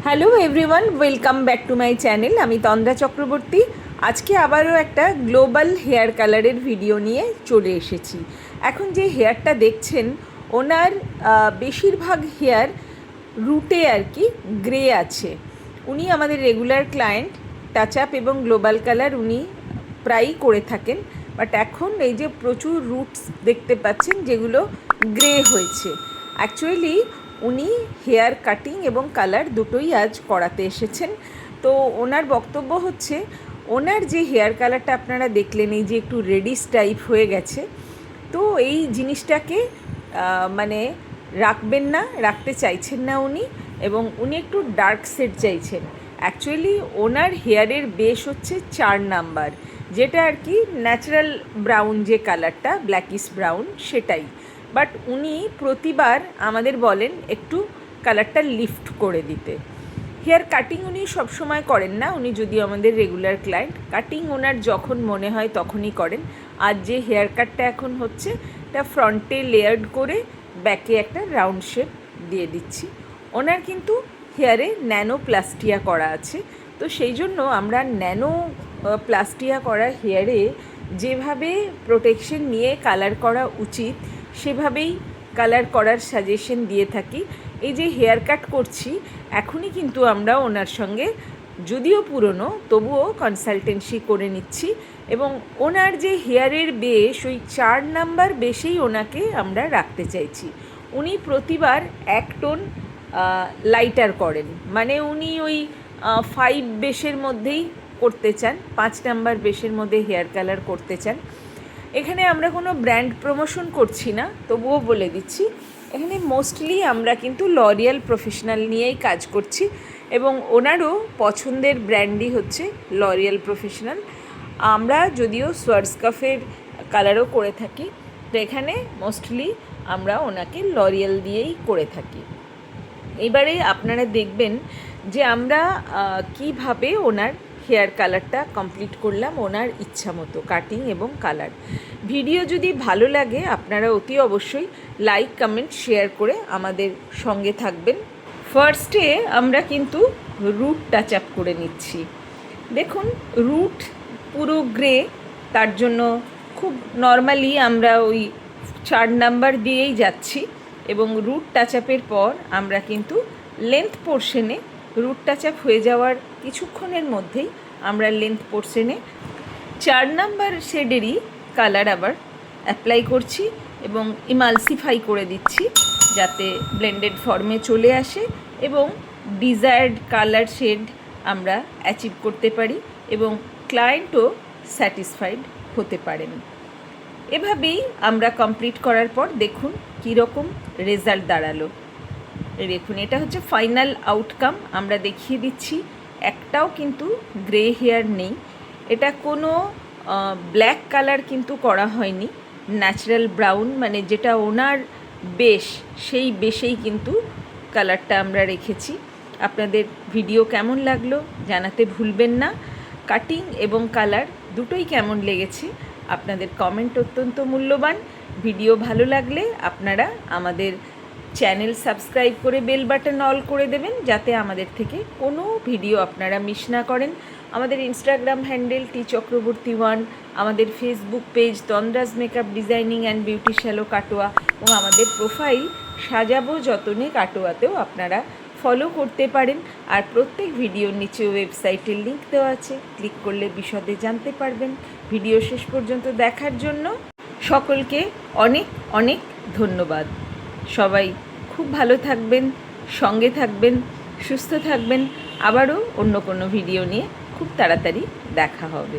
Hello everyone, welcome back to my channel. আমি তন্দ্রা চক্রবর্তী। আজকে আবারও একটা গ্লোবাল হেয়ার কালারের ভিডিও নিয়ে চলে এসেছি। এখন যে হেয়ারটা দেখছেন, ওনার বেশিরভাগ হেয়ার রুটে আর কি গ্রে আছে। উনি আমাদের রেগুলার ক্লায়েন্ট। টাচ আপ এবং গ্লোবাল কালার উনি প্রায়ই করে থাকেন, বাট এখন এই যে প্রচুর রুটস দেখতে পাচ্ছেন যেগুলো গ্রে হয়েছে। অ্যাকচুয়ালি উনি হেয়ার কাটিং এবং কালার দুটোই আজ করাতে এসেছেন। তো ওনার বক্তব্য হচ্ছে, ওনার যে হেয়ার কালারটা আপনারা দেখলেন, এই যে একটু রেডিশ টাইপ হয়ে গেছে, তো এই জিনিসটাকে মানে রাখবেন না, রাখতে চাইছেন না উনি, এবং উনি একটু ডার্ক শেড চাইছেন। অ্যাকচুয়ালি ওনার হেয়ারের বেস হচ্ছে 4 নাম্বার, যেটা আর কি ন্যাচারাল ব্রাউন, যে কালারটা ব্ল্যাকিশ ব্রাউন সেটাই। বাট উনি প্রতিবার আমাদের বলেন একটু কালারটা লিফট করে দিতে। হেয়ার কাটিং উনি সবসময় করেন না, উনি যদিও আমাদের রেগুলার ক্লায়েন্ট। কাটিং ওনার যখন মনে হয় তখনই করেন। আর যে হেয়ার কাটটা এখন হচ্ছে, এটা ফ্রন্টে লেয়ার্ড করে ব্যাকে একটা রাউন্ড শেপ দিয়ে দিচ্ছি। ওনার কিন্তু হেয়ারে ন্যানো প্লাস্টিয়া করা আছে, তো সেই জন্য আমরা ন্যানো প্লাস্টিয়া করা হেয়ারে যেভাবে প্রোটেকশন নিয়ে কালার করা উচিত সেভাবেই কালার করার সাজেশন দিয়ে থাকি। এই যে হেয়ার কাট করছি, এখনই কিন্তু আমরা ওনার সঙ্গে, যদিও পুরনো তবুও কনসালটেন্সি করে নিচ্ছি, এবং ওনার যে হেয়ারের বেশ ওই 4 নাম্বার বেশেই ওনাকে আমরা রাখতে চাইছি। উনি প্রতিবার 1 টোন লাইটার করেন, মানে উনি ওই 5 বেশের মধ্যেই করতে চান, 5 নাম্বার বেশের মধ্যে হেয়ার কালার করতে চান। এখানে আমরা কোনো ব্র্যান্ড প্রমোশন করছি না, তবুও বলে দিচ্ছি, এখানে মোস্টলি আমরা কিন্তু লরিয়াল প্রফেশনাল নিয়েই কাজ করছি, এবং ওনারও পছন্দের ব্র্যান্ডই হচ্ছে লরিয়াল প্রফেশনাল। আমরা যদিও সোয়ারস্কাফের কালারও করে থাকি, তো এখানে মোস্টলি আমরা ওনাকে লরিয়াল দিয়েই করে থাকি। এবারে আপনারা দেখবেন যে আমরা কিভাবে ওনার হেয়ার কালারটা কমপ্লিট করলাম ওনার ইচ্ছা মতো, কাটিং এবং কালার। ভিডিও যদি ভালো লাগে আপনারা অতি অবশ্যই লাইক, কমেন্ট, শেয়ার করে আমাদের সঙ্গে থাকবেন। ফার্স্টে আমরা কিন্তু রুট টাচ আপ করে নিচ্ছি। দেখুন, রুট পুরো গ্রে, তার জন্য খুব নর্মালি আমরা ওই 4 নাম্বার দিয়েই যাচ্ছি, এবং রুট টাচ আপের পর আমরা কিন্তু লেন্থ পোর্শনে, রুট টাচ আপ হয়ে যাওয়ার কিছুক্ষণের মধ্যেই আমরা লেন্থ পোর্শনে 4 নাম্বার শেডেরই কালার আবার অ্যাপ্লাই করছি এবং ইমালসিফাই করে দিচ্ছি, যাতে ব্লেন্ডেড ফর্মে চলে আসে এবং ডিজায়ার্ড কালার শেড আমরা অ্যাচিভ করতে পারি, এবং ক্লায়েন্টও স্যাটিসফাইড হতে পারেন। এভাবেই আমরা কমপ্লিট করার পর দেখুন কীরকম রেজাল্ট দাঁড়ালো। দেখুন, এটা হচ্ছে ফাইনাল আউটকাম। আমরা দেখিয়ে দিচ্ছি, একটাও কিন্তু গ্রে হেয়ার নেই। এটা কোনো ব্ল্যাক কালার কিন্তু করা হয়নি, ন্যাচারাল ব্রাউন, মানে যেটা ওনার বেশ, সেই বেশেই কিন্তু কালারটা আমরা রেখেছি। আপনাদের ভিডিও কেমন লাগলো জানাতে ভুলবেন না। কাটিং এবং কালার দুটোই কেমন লেগেছে আপনাদের কমেন্ট অত্যন্ত মূল্যবান। ভিডিও ভালো লাগলে আপনারা আমাদের চ্যানেল সাবস্ক্রাইব করে বেল বাটন অল করে দেবেন, যাতে আমাদের থেকে কোনো ভিডিও আপনারা মিস না করেন। আমাদের ইনস্টাগ্রাম হ্যান্ডেল tচক্রবর্তী1, আমাদের ফেসবুক পেজ তন্দ্রাজ মেকআপ ডিজাইনিং অ্যান্ড বিউটি শ্যালো কাটোয়া, এবং আমাদের প্রোফাইল সাজাবো যতনে কাটোয়াতেও আপনারা ফলো করতে পারেন। আর প্রত্যেক ভিডিওর নিচে ওয়েবসাইটের লিঙ্ক দেওয়া আছে, ক্লিক করলে বিশদে জানতে পারবেন। ভিডিও শেষ পর্যন্ত দেখার জন্য সকলকে অনেক অনেক ধন্যবাদ। সবাই খুব ভালো থাকবেন, সঙ্গে থাকবেন, সুস্থ থাকবেন। আবারও অন্য কোনো ভিডিও নিয়ে খুব তাড়াতাড়ি দেখা হবে।